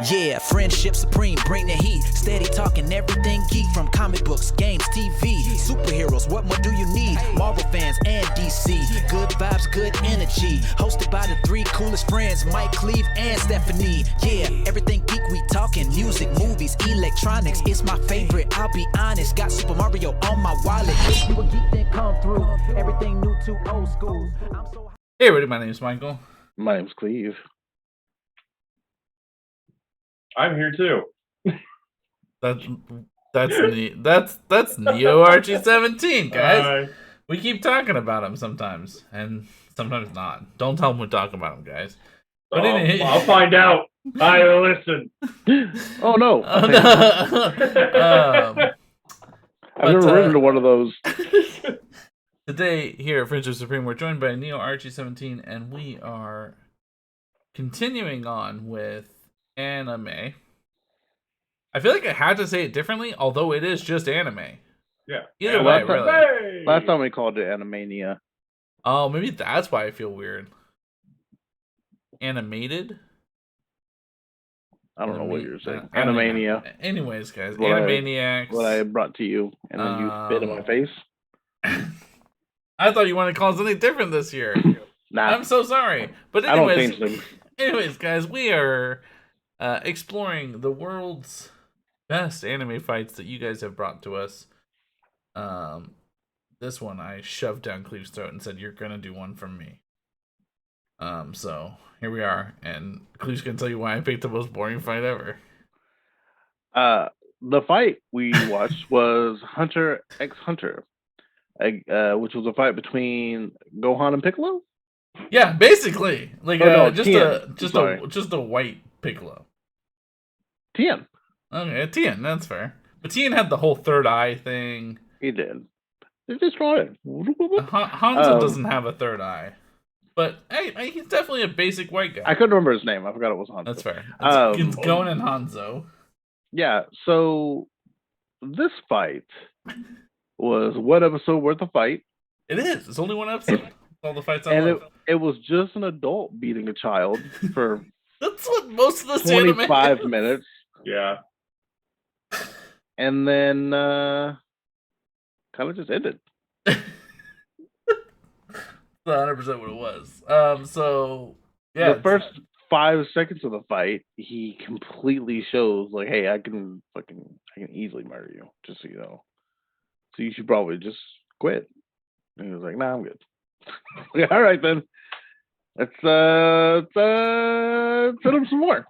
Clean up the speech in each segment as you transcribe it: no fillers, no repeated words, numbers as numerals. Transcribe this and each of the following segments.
Yeah, friendship supreme, bring the heat. Steady talking everything geek, from comic books, games, TV, superheroes, what more do you need? Marvel fans and DC, good vibes, good energy. Hosted by the three coolest friends, Mike, Cleve, and Stephanie. Yeah, everything geek we talking, music, movies, electronics. It's my favorite, I'll be honest. Got Super Mario on my wallet. Wish we were geek, then come through. Everything new to old school. I'm so Hey everybody, my name is Michael. My name's Cleve. I'm here too. That's Neo RG17, guys. We keep talking about him sometimes, and sometimes not. Don't tell him we talk about him, guys. But I'll find out. I listen. Oh no! Oh, no. I've never ridden into one of those. Today here at Friendship Supreme, we're joined by Neo RG17, and we are continuing on with anime. I feel like I had to say it differently, although it is just anime. Yeah. Either way, really. Last time we called it Ani-may-nia. Oh, maybe that's why I feel weird. Animated? I don't know what you're saying. Ani-may-nia. Anyways, guys, What Animaniacs. What I brought to you, and then you spit in my face. I thought you wanted to call it something different this year. Nah, I'm so sorry. But I don't anyways, change things. anyways, guys, we are exploring the world's best anime fights that you guys have brought to us. This one I shoved down Cleve's throat and said, "You're gonna do one from me." So here we are, and Cleve's gonna tell you why I picked the most boring fight ever. The fight we watched was Hunter x Hunter, which was a fight between Gohan and Piccolo. Yeah, basically, like just a white Piccolo. Tien. Okay, Tien, that's fair. But Tien had the whole third eye thing. He did. They just draw it. Hanzo doesn't have a third eye, but he's definitely a basic white guy. I couldn't remember his name. I forgot it was Hanzo. That's fair. It's Gon and Hanzo. Yeah. So this fight was one episode worth of fight. It is. It's only one episode. All the fights I And love. it was just an adult beating a child for That's what most of this 25 anime is. minutes. Yeah. And then kind of just ended. That's 100% what it was. So yeah, The first 5 seconds of the fight, he completely shows like, hey, I can easily murder you, just so you know. So you should probably just quit. And he was like, nah, I'm good. Yeah, all right then. Let's hit him some more.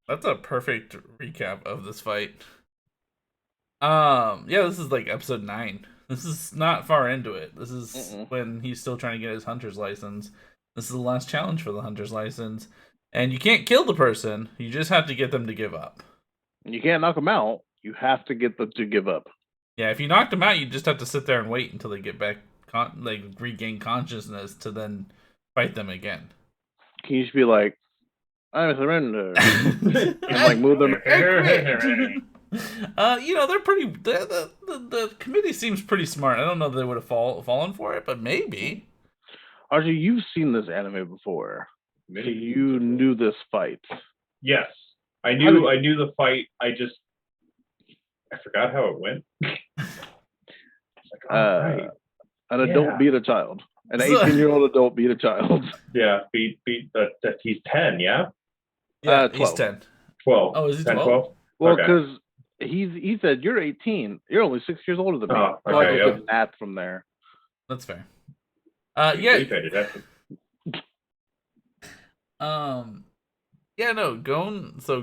that's a perfect recap of this fight. Yeah, this is like episode 9. This is not far into it. This is when he's still trying to get his hunter's license. This is the last challenge for the hunter's license. And you can't kill the person. You just have to get them to give up. You can't knock them out. You have to get them to give up. Yeah, if you knocked them out, you just have to sit there and wait until they get back, regain consciousness to then fight them again. Can you just be like, I surrender? And like move them. They're pretty. The committee seems pretty smart. I don't know if they would have fallen for it, but maybe. Archie, you've seen this anime before. So you knew this fight. Yes. I knew the fight. I forgot how it went. Right. An adult beat a child. An 18-year-old adult beat a child. Yeah, beat that he's 10, yeah? Yeah, 12. he's 10. 12. Oh, is he 10, 12? 12? Well, Okay. because he said, you're 18. You're only 6 years older than me. Oh, So I okay, just yeah. did math from there. That's fair. We paid attention.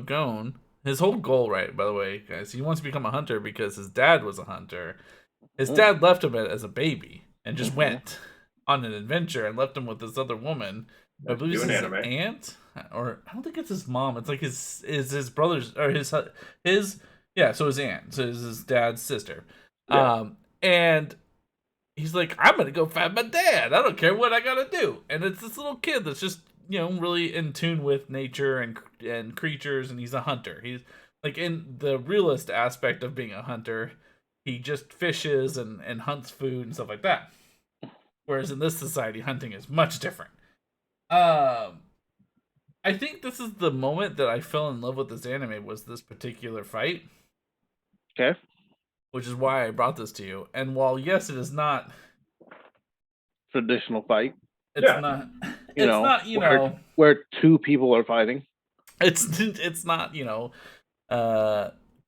Gon, his whole goal, right, by the way, guys, he wants to become a hunter because his dad was a hunter. His dad left him as a baby and just went on an adventure and left him with this other woman. I believe it's his aunt, or I don't think it's his mom. It's like his brother's, or his aunt, so it's his dad's sister. Yeah. And he's like, I'm gonna go find my dad. I don't care what I gotta do. And it's this little kid that's just, really in tune with nature and creatures, and he's a hunter. He's like, in the realist aspect of being a hunter, he just fishes and hunts food and stuff like that. Whereas in this society, hunting is much different. I think this is the moment that I fell in love with this anime was this particular fight, Okay. which is why I brought this to you. And while yes, it is not, Traditional fight. it's Yeah. not, You it's know, not, where two people are fighting. it's not,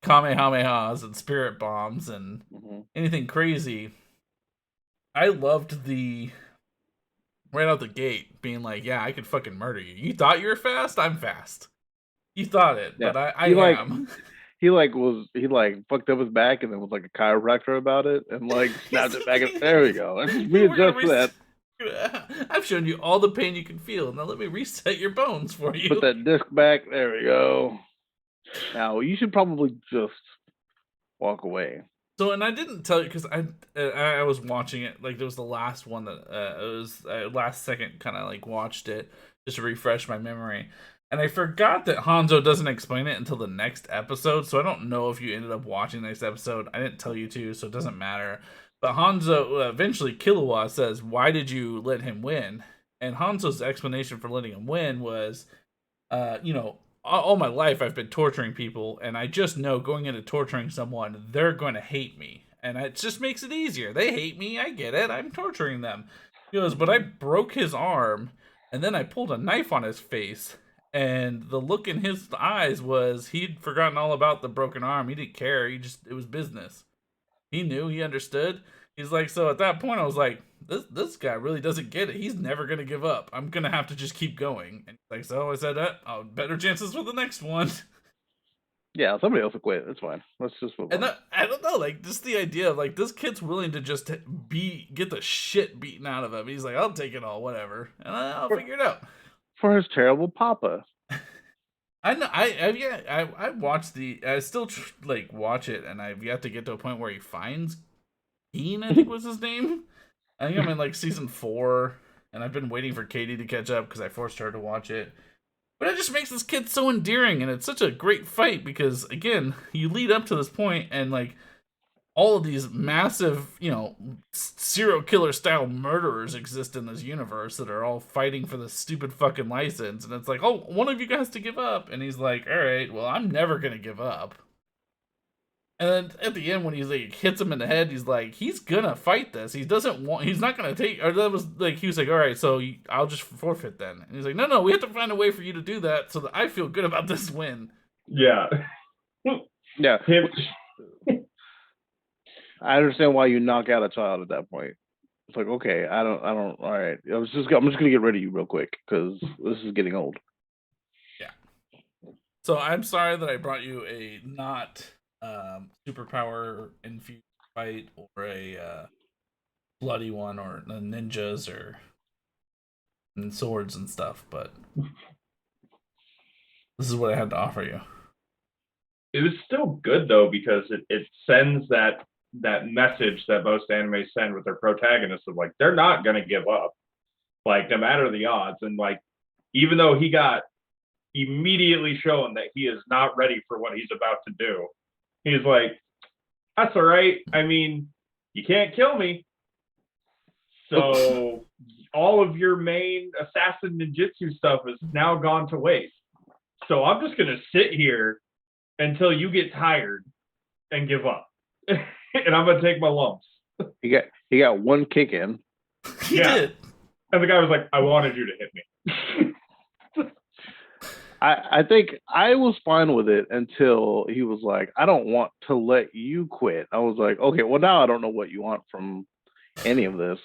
kamehamehas and spirit bombs and anything crazy. I loved the right out the gate being like, yeah, I could fucking murder you. You thought you were fast? I'm fast. You thought it, Yeah. but I He, like, am. He fucked up his back and then was like a chiropractor about it and like snapped it back. There we go. And just readjust that. I've shown you all the pain you can feel. Now let me reset your bones for you. Put that disc back. There we go. Now you should probably just walk away. So, and I didn't tell you because I was watching it. Like, there was the last one that it was last second kind of like watched it just to refresh my memory. And I forgot that Hanzo doesn't explain it until the next episode. So I don't know if you ended up watching the next episode. I didn't tell you to, so it doesn't matter. But Hanzo, eventually Killua says, why did you let him win? And Hanzo's explanation for letting him win was, all my life I've been torturing people, and I just know going into torturing someone, they're going to hate me. And it just makes it easier. They hate me, I get it, I'm torturing them. He goes, but I broke his arm, and then I pulled a knife on his face. And the look in his eyes was he'd forgotten all about the broken arm. He didn't care. It was business. He knew, he understood. He's like, so at that point I was like, this guy really doesn't get it. He's never gonna give up. I'm gonna have to just keep going. And he's like, so I said that, better chances for the next one. Yeah, somebody else will quit. It's fine. Let's just move on. And I don't know, like, just the idea of like this kid's willing to just get the shit beaten out of him. He's like, I'll take it all, whatever, and I'll figure it out. For his terrible papa. I know. I watched I still watch it, and I've yet to get to a point where he finds Keen, I think was his name. I think I'm in like season 4, and I've been waiting for Katie to catch up because I forced her to watch it. But it just makes this kid so endearing, and it's such a great fight because again, you lead up to this point, and like all of these massive, serial killer style murderers exist in this universe that are all fighting for this stupid fucking license. And it's like, oh, one of you guys to give up. And he's like, all right, well, I'm never going to give up. And then at the end, when he's like, hits him in the head, he's like, he's going to fight this. He's not going to take, or that was like, he was like, all right, so I'll just forfeit then. And he's like, no, we have to find a way for you to do that so that I feel good about this win. Yeah. Yeah. I understand why you knock out a child at that point. It's like, okay, I don't. All right, I'm just gonna get rid of you real quick because this is getting old. Yeah. So I'm sorry that I brought you a not superpower infused fight or a bloody one or ninjas or and swords and stuff, but this is what I had to offer you. It was still good though because it sends that message that most anime send with their protagonists of like they're not gonna give up, like no matter the odds. And like even though he got immediately shown that he is not ready for what he's about to do, he's like, that's all right. I mean, you can't kill me, so all of your main assassin ninjutsu stuff is now gone to waste. So I'm just gonna sit here until you get tired and give up. And I'm gonna take my lumps. He got one kick in. He did. And the guy was like, I wanted you to hit me. I think I was fine with it until he was like, I don't want to let you quit. I was like, okay, well now I don't know what you want from any of this.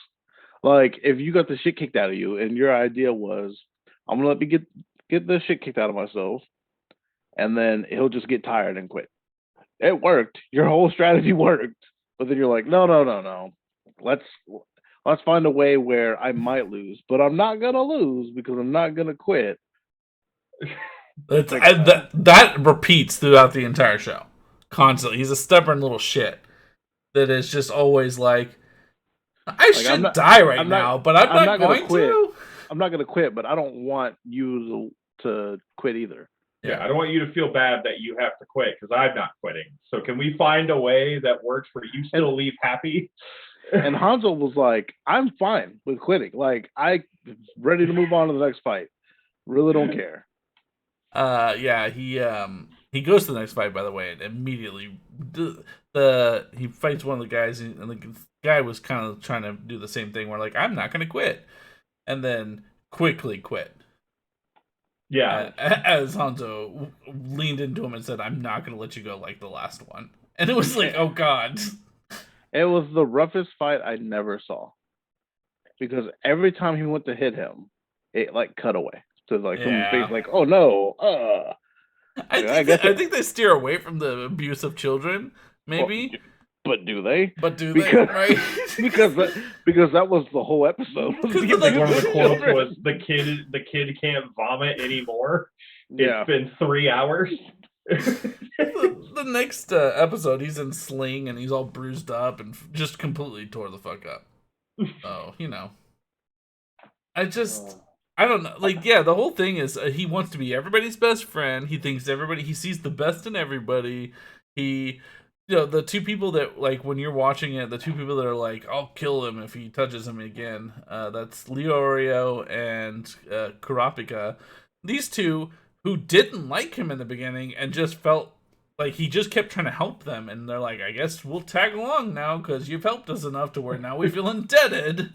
Like, if you got the shit kicked out of you and your idea was, I'm gonna let me get the shit kicked out of myself, and then he'll just get tired and quit. It worked. Your whole strategy worked. But then you're like, no. Let's find a way where I might lose, but I'm not gonna lose because I'm not gonna quit. That repeats throughout the entire show. Constantly. He's a stubborn little shit that is just always like, I should die right now, but I'm not going to. I'm not gonna quit, but I don't want you to quit either. Yeah, I don't want you to feel bad that you have to quit because I'm not quitting. So can we find a way that works where you still leave happy? And Hanzo was like, I'm fine with quitting. Like, I'm ready to move on to the next fight. Really don't care. Yeah, he goes to the next fight, by the way, and immediately he fights one of the guys, and the guy was kind of trying to do the same thing, where like I'm not gonna quit, and then quickly quit. Yeah. As Hanzo leaned into him and said, "I'm not gonna let you go like the last one," and it was like, oh god. It was the roughest fight I never saw. Because every time he went to hit him, it like cut away to like someone's Yeah. face, like, "Oh no!" I think they steer away from the abuse of children, maybe. Well, but do they? But do because, they? Right? because that was the whole episode. Like, One of the quotes was the kid can't vomit anymore. Yeah. It's been 3 hours. the next episode, he's in sling and he's all bruised up and just completely tore the fuck up. So I don't know. Like, yeah, the whole thing is he wants to be everybody's best friend. He thinks he sees the best in everybody. The two people that, like, when you're watching it, the two people that are like, I'll kill him if he touches him again, that's Leorio and Kurapika. These two who didn't like him in the beginning and just felt like he just kept trying to help them, and they're like, I guess we'll tag along now because you've helped us enough to where now we feel indebted.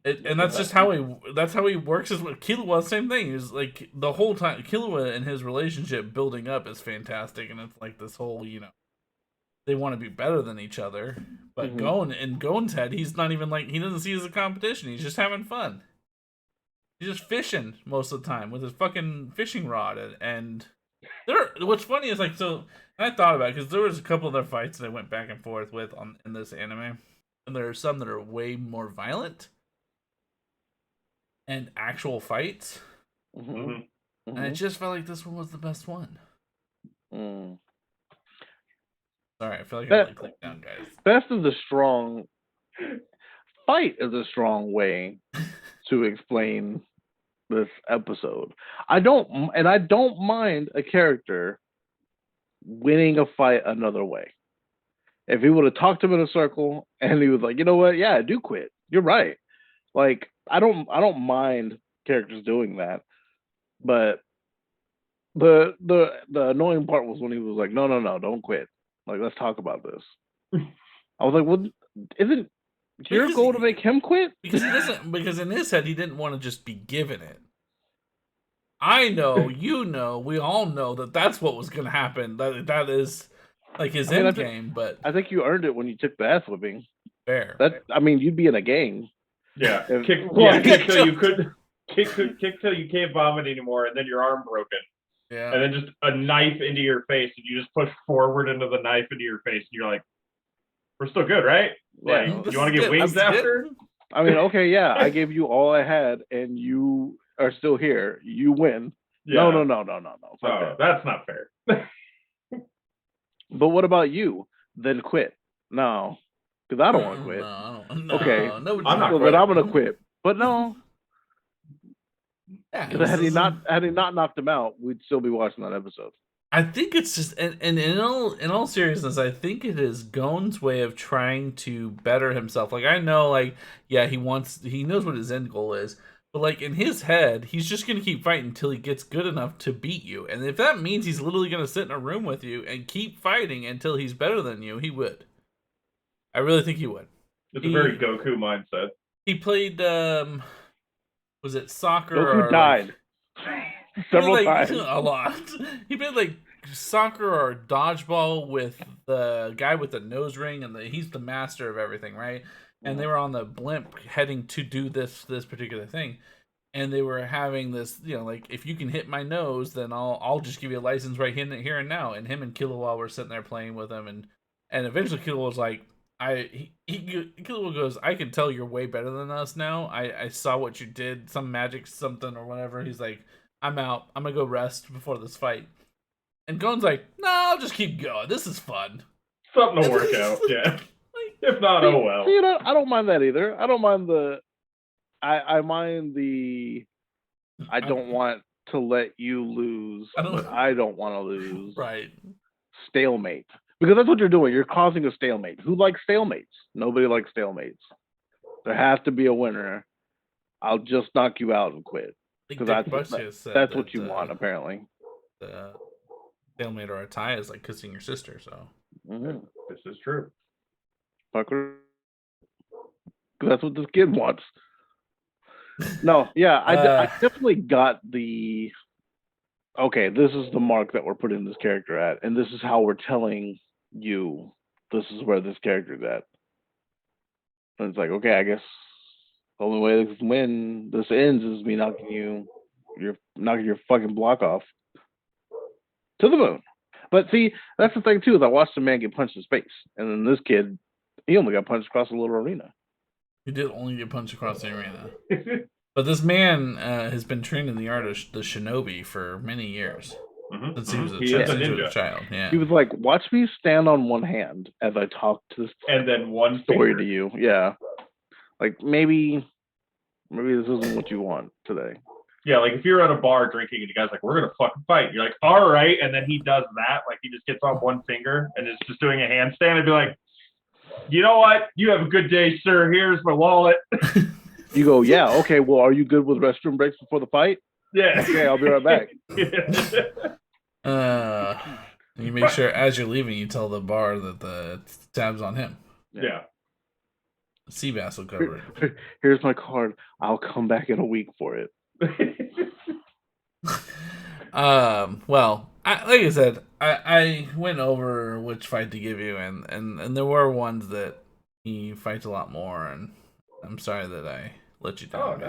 And that's just how he works. Is with Killua, same thing. He's like the whole time Killua and his relationship building up is fantastic, and it's like this whole they want to be better than each other. But Gon's head, he's not even like, he doesn't see it as a competition. He's just having fun. He's just fishing most of the time with his fucking fishing rod. And what's funny is like, so and I thought about it because there was a couple of their fights that I went back and forth with in this anime, and there are some that are way more violent and actual fights. And I just felt like this one was the best one. Sorry, I feel like I clicked down, guys. Best is a strong fight is a strong way to explain this episode. I don't mind a character winning a fight another way. If he would have talked to him in a circle and he was like, you know what, yeah, I do quit. You're right. Like, I don't mind characters doing that, but the annoying part was when he was like, no, don't quit. Like, let's talk about this. I was like, well, isn't your goal to make him quit? Because he doesn't. Because in his head, he didn't want to just be given it. I know, we all know that's what was going to happen. That is like his end game. But I think you earned it when you took the ass whipping. Fair. You'd be in a gang. Yeah, kick till you can't vomit anymore, and then your arm broken. Yeah. And then just a knife into your face, and you just push forward into the knife into your face, and you're like, we're still good, right? Like, Yeah, you want to get wings after? I mean, okay, yeah, I gave you all I had, and you are still here. You win. Yeah. No. That's not fair. But what about you? Then quit. No. Because I don't want to quit. No, okay. No, I'm not quitting. I'm going to quit. But no. Yeah, had he not knocked him out, we'd still be watching that episode. I think it's just, and in all seriousness, I think it is Gon's way of trying to better himself. Like, I know, like, yeah, he knows what his end goal is, but like in his head, he's just gonna keep fighting until he gets good enough to beat you. And if that means he's literally gonna sit in a room with you and keep fighting until he's better than you, he would. I really think he would. It's a very Goku mindset. He played, was it soccer? Goku died. Several times. A lot. He played like soccer or dodgeball with the guy with the nose ring, and he's the master of everything, right? And they were on the blimp heading to do this particular thing, and they were having this, like, if you can hit my nose, then I'll just give you a license right here and now. And him and Killua were sitting there playing with him, and eventually Killua was like, Killua goes, I can tell you're way better than us now. I saw what you did, some magic something or whatever. He's like, I'm out. I'm gonna go rest before this fight. And Gon's like, no, I'll just keep going. This is fun. Something to work out, yeah. If not, oh well. I don't mind that either. I don't mind I mind the I don't want to let you lose, but I don't want to lose. Right. Stalemate. Because that's what you're doing. You're causing a stalemate. Who likes stalemates? Nobody likes stalemates. There has to be a winner. I'll just knock you out and quit. think Because Dick Buckus said that's what that, you want, apparently. The stalemate or a tie is like kissing your sister. So Mm-hmm. This is true. Fuck her. 'Cause that's what this kid wants. No, yeah, I definitely got the. Okay, this is the mark that we're putting this character at, and this is how we're telling you this is where this character's at. And it's like, okay, I guess the only way this ends is me knocking your fucking block off to the moon. But see, that's the thing too, is I watched a man get punched in the face, and then this kid, he only got punched across a little arena. he did only get punched across the arena. But this man has been trained in the art of the shinobi for many years. Since he was a child. Yeah. He was like, watch me stand on one hand as I talk to this and then one story finger. to you. Yeah. Like maybe this isn't what you want today. Yeah, like if you're at a bar drinking and the guy's like, we're gonna fucking fight. You're like, all right, and then he does that, like he just gets on one finger and is just doing a handstand and be like, you know what? You have a good day, sir. Here's my wallet. You go, yeah, okay, well, are you good with restroom breaks before the fight? Yeah. Okay, I'll be right back. You make sure as you're leaving, you tell the bar that the tab's on him. Yeah. Seabass will cover it. Here's my card. I'll come back in a week for it. Well, like I said, I went over which fight to give you, and there were ones that he fights a lot more, and I'm sorry that I let you down.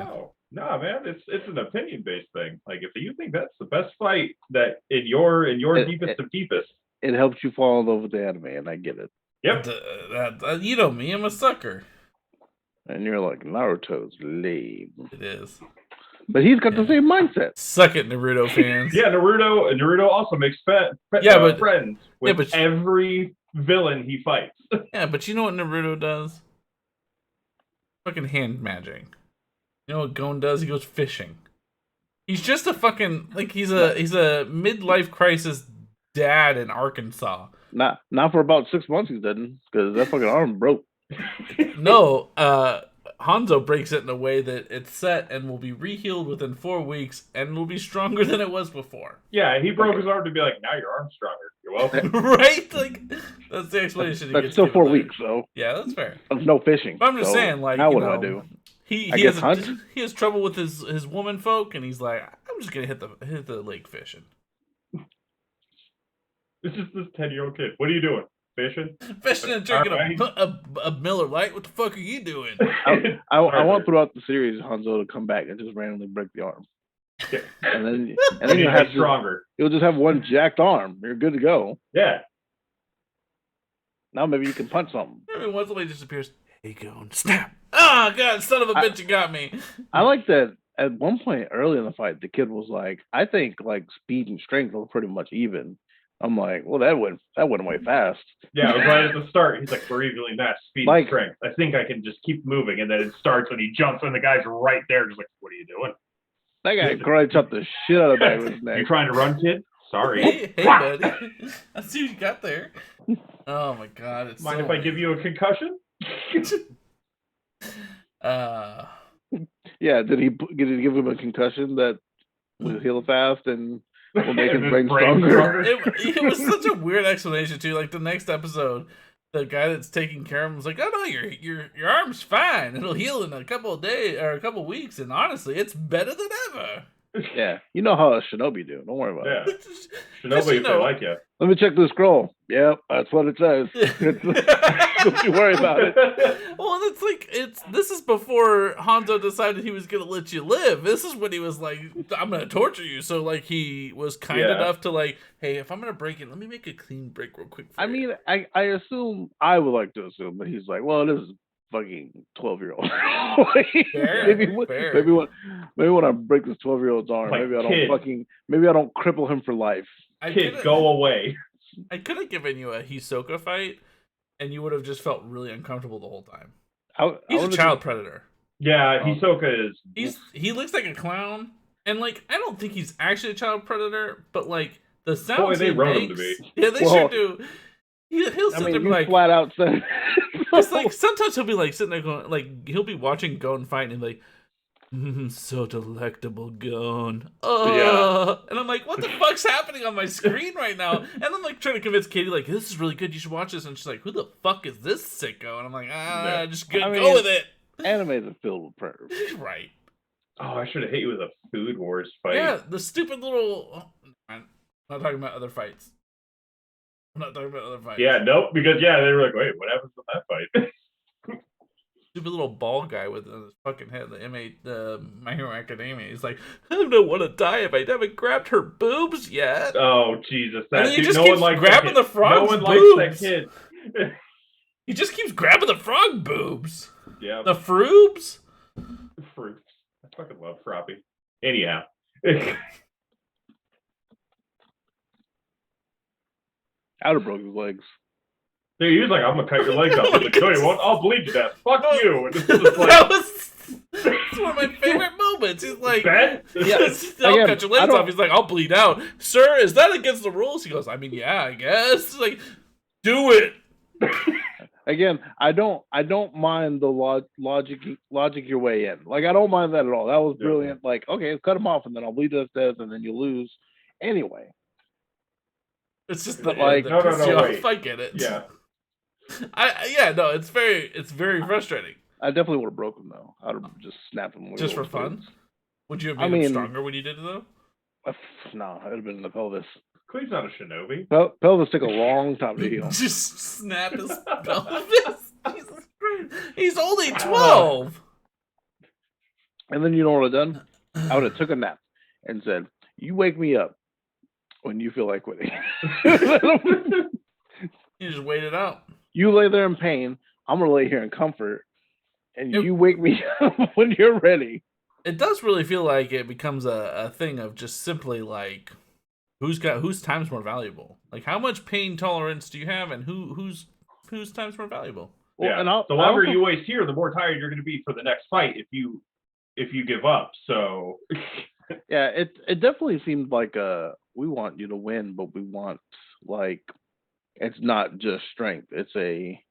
No, man, it's an opinion based thing. Like if you think that's the best fight that in your deepest of deepest, it helps you fall in love with the anime, and I get it. Yep. You know me, I'm a sucker. And you're like, Naruto's lame. It is. But he's got the same mindset. Suck it, Naruto fans. Yeah, Naruto also makes friends with every villain he fights. Yeah, but you know what Naruto does? Fucking hand magic. You know what Gon does? He goes fishing. He's just a fucking he's a midlife crisis dad in Arkansas. Not for about 6 months he didn't, because that fucking arm broke. No, Hanzo breaks it in a way that it's set and will be re-healed within 4 weeks and will be stronger than it was before. Yeah, he broke his arm to be like, now your arm's stronger. You're welcome. Right? Like, that's the explanation. That's still 4 weeks, though. Yeah, that's fair. Of no fishing. But I'm just saying, like, now what do I do? He has trouble with his woman folk, and he's like, I'm just gonna hit the lake fishing. It's just this 10-year-old kid. What are you doing? Fishing? Fishing and drinking a Miller Lite? What the fuck are you doing? I want throughout the series Hanzo to come back and just randomly break the arm. Yeah. And then you'll have stronger. You'll just have one jacked arm. You're good to go. Yeah. Now maybe you can punch something. Every once in a while he just appears. Hey, going snap! Oh god, son of a bitch, you got me. I like that. At one point early in the fight, the kid was like, I think like speed and strength were pretty much even. I'm like, well, that went way fast. Yeah, it was right at the start. He's like, we're evenly matched speed and strength. I think I can just keep moving, and then it starts when he jumps, and the guy's right there, just like, what are you doing? That guy karate chopped the shit out of that with his neck. You trying to run, kid? Sorry. Hey, buddy. I see what you got there. Oh my god, it's mind if I give you a concussion? Yeah, did he give him a concussion that will heal fast and will make his brain stronger? It was such a weird explanation too. Like the next episode, the guy that's taking care of him was like, "Oh no, your arm's fine. It'll heal in a couple of days or a couple of weeks, and honestly, it's better than ever." Yeah, you know how a shinobi do. Don't worry about it. Shinobi, if they like you. Let me check the scroll. Yep, that's what it says. Don't you worry about it. Well, it's like this is before Hanzo decided he was gonna let you live. This is when he was like, "I'm gonna torture you." So like he was kind enough to like, "Hey, if I'm gonna break it, let me make a clean break real quick." I mean, I assume I would like to assume, but he's like, well, this is fucking 12-year-old. Maybe when I break this 12-year-old's arm, like, maybe I don't cripple him for life. Kid, go away. I could have given you a Hisoka fight, and you would have just felt really uncomfortable the whole time. He's a child predator. Yeah, Hisoka is. He looks like a clown, and like I don't think he's actually a child predator, but like the sounds they wrote him to be. Yeah, they sure do. He'll sit there and be like flat out said. It's like sometimes he'll be like sitting there going like he'll be watching Gon fight and like, So delectable, Gon. Oh, and I'm like, what the fuck's happening on my screen right now? And I'm like trying to convince Katie, like, this is really good. You should watch this. And she's like, who the fuck is this sicko? And I'm like, just go with it. Animes are filled with pervs. Right. Oh, I should have hit you with a Food Wars fight. Yeah, the stupid little. I'm not talking about other fights. Yeah, nope. Because they were like, wait, what happens with that fight? Stupid little ball guy with his fucking head, the My Hero Academia. He's like, I don't want to die if I haven't grabbed her boobs yet. Oh Jesus! And then he just no keeps one likes grabbing the frog's No one boobs. likes that kid. He just keeps grabbing the frog boobs. Yeah. The froobs. Fruits. I fucking love Froppy. Anyhow. Outer broke his legs. Dude, he was like, I'm gonna cut your legs off. He's like, no, you won't. I'll bleed to death. Fuck you. And it's just like, That's one of my favorite moments. He's like, Ben? yes, I'll cut your legs off. He's like, I'll bleed out. Sir, is that against the rules? He goes, I mean, yeah, I guess. He's like, do it. Again, I don't mind the logic your way in. Like, I don't mind that at all. That was brilliant. Yeah. Like, okay, cut him off, and then I'll bleed to death, and then you lose. Anyway. It's just that, like, no, wait. I get it. Yeah. It's very frustrating. I definitely would have broken him though. I'd have just snapped him. Just for fun? Would you have been stronger when you did it though? No, it would have been in the pelvis. Cleve's not a shinobi. Pelvis took a long time to heal. Just snap his pelvis. Jesus Christ. He's only 12. And then you know what I'd done? I would have took a nap and said, "You wake me up when you feel like quitting." You just wait it out. You lay there in pain. I'm gonna lay here in comfort, and you wake me up when you're ready. It does really feel like it becomes a thing of just simply like whose time's more valuable. Like how much pain tolerance do you have, and whose time's more valuable. Well, yeah. And the longer you waste here, the more tired you're going to be for the next fight if you give up. So yeah, it definitely seems like we want you to win, but we want like it's not just strength. It's a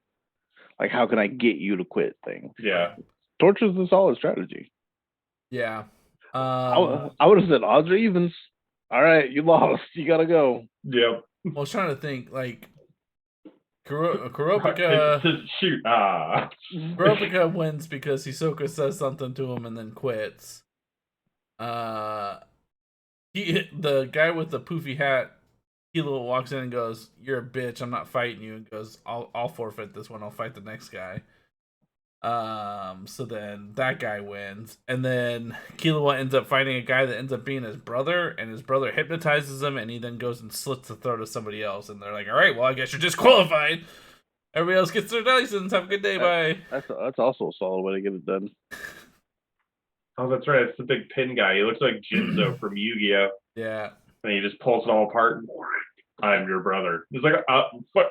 like how can I get you to quit thing. Yeah, torture's a solid strategy. Yeah, I would have said odds or evens. All right, you lost. You gotta go. Yep. I was trying to think like Kurapika. Shoot. Kurapika wins because Hisoka says something to him and then quits. The guy with the poofy hat, Kilo walks in and goes, "You're a bitch. I'm not fighting you." And goes, "I'll forfeit this one. I'll fight the next guy." So then that guy wins, and then Killua ends up fighting a guy that ends up being his brother, and his brother hypnotizes him, and he then goes and slits the throat of somebody else, and they're like, "All right, well, I guess you're disqualified. Everybody else gets their license. Have a good day, bye." That's also a solid way to get it done. Oh, that's right. It's the big pin guy. He looks like Jinzo from Yu-Gi-Oh. Yeah. And he just pulls it all apart. And, I'm your brother. He's like,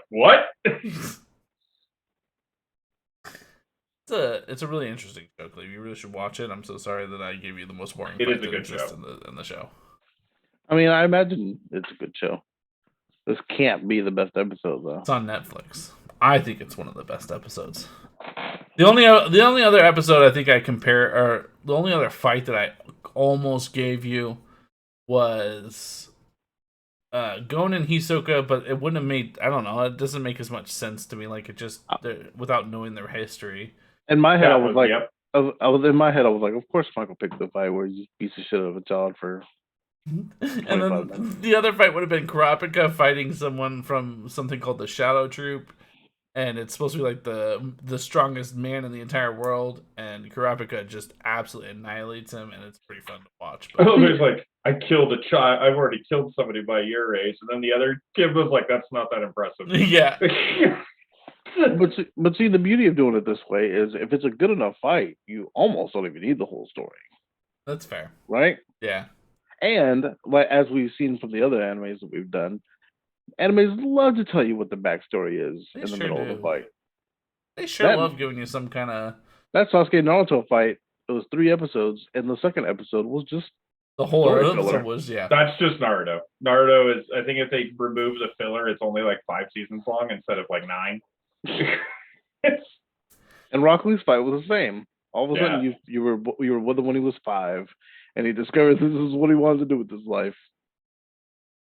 what? It's a really interesting show, Cleve. You really should watch it. I'm so sorry that I gave you the most boring fight that is a good exists show. in the show. I mean, I imagine it's a good show. This can't be the best episode, though. It's on Netflix. I think it's one of the best episodes. The only other episode I think I compare, or the only other fight that I almost gave you was Gon and Hisoka, but it wouldn't have made, I don't know, it doesn't make as much sense to me, like it just, without knowing their history. In my head, I was like, yep. I was like, of course Michael picked the fight where he's a piece of shit of a child for. And then the other fight would have been Kurapika fighting someone from something called the Shadow Troop, and it's supposed to be like the strongest man in the entire world, and Kurapika just absolutely annihilates him, and it's pretty fun to watch. But He's like, I killed a child. I've already killed somebody by your age, and then the other kid was like, that's not that impressive. Yeah. But see, the beauty of doing it this way is if it's a good enough fight, you almost don't even need the whole story. That's fair. Right? Yeah. And like as we've seen from the other animes that we've done, animes love to tell you what the backstory is in the middle of the fight. They sure love giving you some kind of... That Sasuke Naruto fight, it was 3 episodes, and the second episode was just... The whole episode was, yeah. That's just Naruto. Naruto is, I think if they remove the filler, it's only like 5 seasons long instead of like 9. And Rock Lee's fight was the same. All of a sudden, you were with him when he was 5, and he discovered this is what he wanted to do with his life.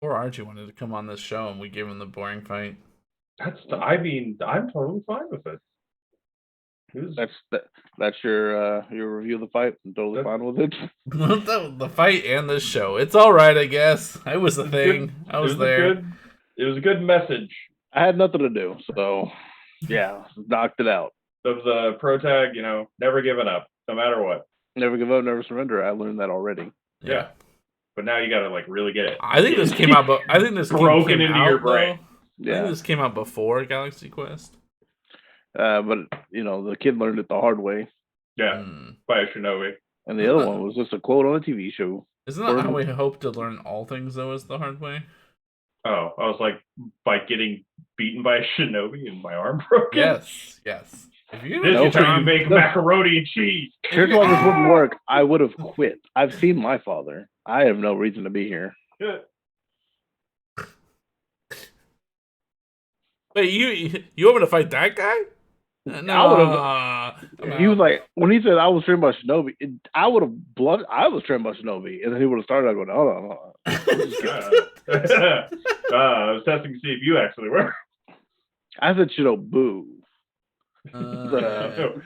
Or Archie wanted to come on this show, and we gave him the boring fight. I mean, I'm totally fine with it. That's your review of the fight. I'm totally fine with it. The fight and this show. It's all right, I guess. It was a thing. I was there. It was a good message. I had nothing to do, so yeah, knocked it out. Of the pro tag, never giving up, no matter what. Never give up, never surrender. I learned that already. Yeah. But now you gotta really get it. I think this came out, but I think this broken into your brain. Yeah. I think this came out before Galaxy Quest. But the kid learned it the hard way. Yeah, by a Shinobi. And the other one was just a quote on a TV show. Isn't that how we hope to learn all things, though, is the hard way? Oh, I was like, by getting beaten by a Shinobi and my arm broken? Yes. If you make macaroni and cheese. Here's why this wouldn't work. I would have quit. I've seen my father. I have no reason to be here. Yeah. Wait, you want me to fight that guy? No. He was like, when he said I was trained by Shinobi, I would have I was trained by Shinobi, and then he would have started going, hold on. I was testing to see if you actually were. I said Shinobu. Shinobu.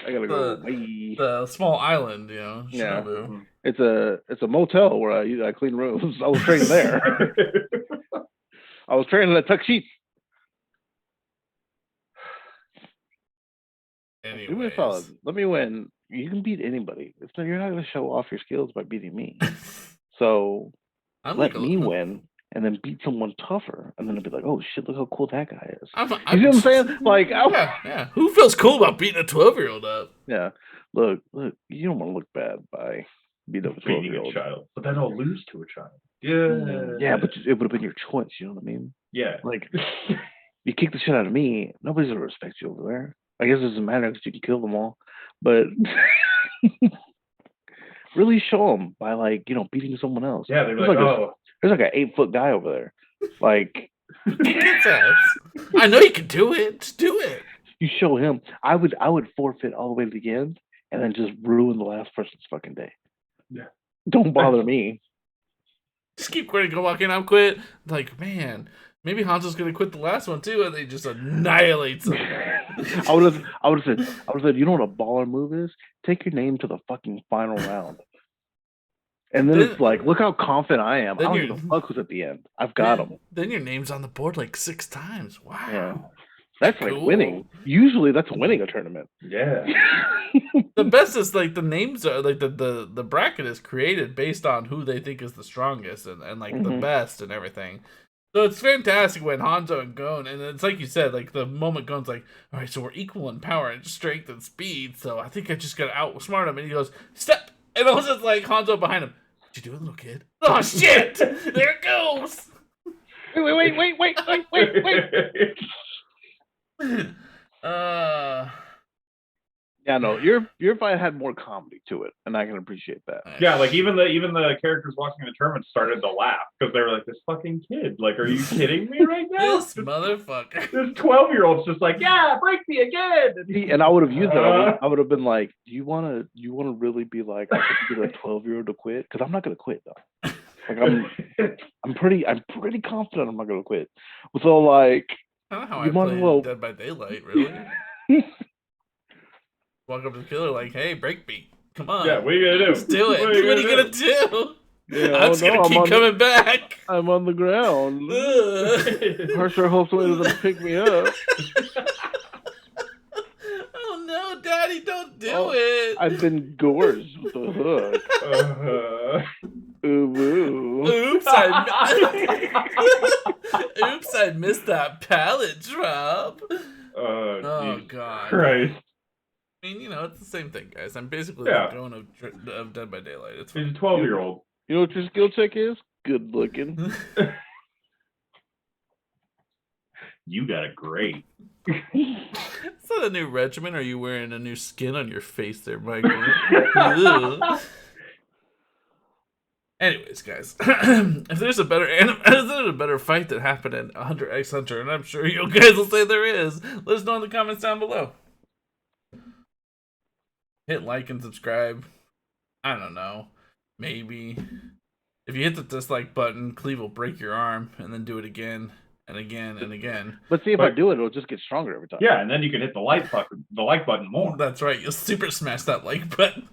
I gotta go away. The small island, Shinobu. Yeah. It's a motel where I clean rooms. I was trained there. I was trained in a tuck sheet. Do me a solid. Let me win. You can beat anybody. You're not going to show off your skills by beating me. So let me win and then beat someone tougher. And then it'll be like, oh shit, look how cool that guy is. You see what I'm saying? Like, yeah. Who feels cool about beating a 12-year-old up? Yeah. Look. You don't want to look bad by beating up a 12-year-old child. But then I'll lose to a child. Yeah. Yeah, but it would have been your choice. You know what I mean? Yeah. Like, you kick the shit out of me, nobody's gonna respect you over there. I guess it doesn't matter because you can kill them all, but really show them by beating someone else. Yeah, they're like, there's like an 8-foot guy over there. Like, I know you can do it. Just do it. You show him. I would forfeit all the way to the end and then just ruin the last person's fucking day. Yeah. Don't bother me. Just keep quitting. Go walk in. I'll quit. Like, man. Maybe Hanzo's gonna quit the last one too, and they just annihilate him. I would have said, you know what a baller move is? Take your name to the fucking final round. And then it's like, look how confident I am. I don't give a fuck who's at the end. I've got him. Then your name's on the board 6 times. Wow. Yeah. That's cool. Winning. Usually that's winning a tournament. Yeah. The best is the names are the bracket is created based on who they think is the strongest and the best and everything. So it's fantastic when Hanzo and Gon, and it's like you said, the moment Gon's like, all right, so we're equal in power and strength and speed, so I think I just gotta outsmart him. And he goes, step! And I was just Hanzo behind him. What'd you do, little kid? Oh, shit! There it goes! Wait. Yeah, no, your fight had more comedy to it, and I can appreciate that. Yeah, even the characters watching the tournament started to laugh because they were like, "This fucking kid! Are you kidding me right now? This motherfucker! This 12-year-old's just yeah, break me again!" And I would have used that. I would have been like, "Do you want to really be I could be 12-year-old to quit? Because I'm not gonna quit though. I'm pretty confident I'm not gonna quit. So I don't know how I play Dead by Daylight, really." Walk up to the killer hey, break me. Come on. Yeah, what are you going to do? Let's do it. What are you going to do? Yeah, I'm just going to keep coming back. I'm on the ground. Harsher hopefully doesn't pick me up. Oh, no, Daddy, don't do it. I've been gorged with a hook. Oops, I missed that pallet drop. Oh, God. Christ. I mean, it's the same thing, guys. I'm basically the Gon of Dead by Daylight. It's He's a 12-year-old. You know what your skill check is? Good looking. You got it great. Is that a new regimen? Or are you wearing a new skin on your face there, Michael? Anyways, guys, if there's a better if there's a better fight that happened in Hunter x Hunter, and I'm sure you guys will say there is, let us know in the comments down below. Hit like and subscribe. I don't know. Maybe. If you hit the dislike button, Cleve will break your arm and then do it again and again and again. But see, if I do it, it'll just get stronger every time. Yeah, and then you can hit the like button more. That's right. You'll super smash that like button.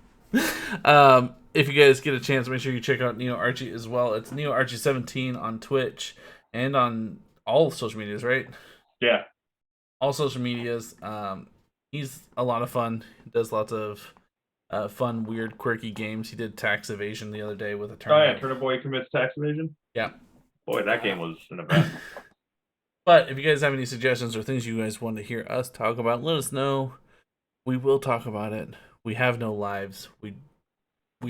If you guys get a chance, make sure you check out Neo Archie as well. It's Neo Archie 17 on Twitch and on all social medias, right? Yeah. All social medias. He's a lot of fun. He does lots of fun, weird, quirky games. He did tax evasion the other day with a tournament. Oh yeah, Turtle Boy commits tax evasion. Yeah. Boy, that game was an event. But if you guys have any suggestions or things you guys want to hear us talk about, let us know. We will talk about it. We have no lives. We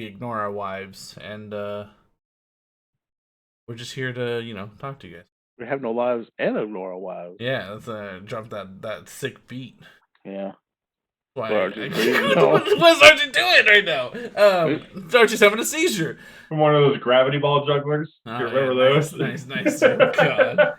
ignore our wives, and we're just here to, talk to you guys. We have no lives and ignore our wives. Yeah, let's drop that sick beat. Yeah. Why? What's Archie doing right now? Archie's having a seizure. From one of those gravity ball jugglers. Oh, you remember those? Nice. Oh, God.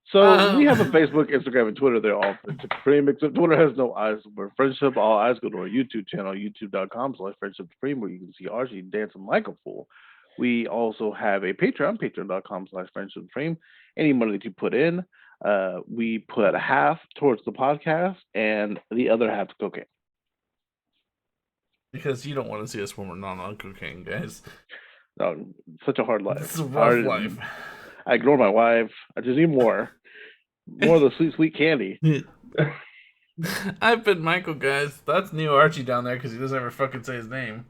So we have a Facebook, Instagram, and Twitter. They're all Friendship Supreme, except Twitter has no eyes for friendship. All eyes go to our YouTube channel, youtube.com/Friendship Supreme, where you can see Archie dancing like a fool. We also have a Patreon, patreon.com/Friendship Supreme. Any money that you put in, we put half towards the podcast and the other half to cocaine. Because you don't want to see us when we're not on cocaine, guys. No, such a hard life. It's a rough life. I ignore my wife. I just need more. More of the sweet, sweet candy. I've been Michael, guys. That's Neo Archie down there because he doesn't ever fucking say his name.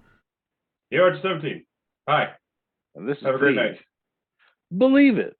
Neo Archie 17. Hi. And this Have is a great Cleve. night. Believe it.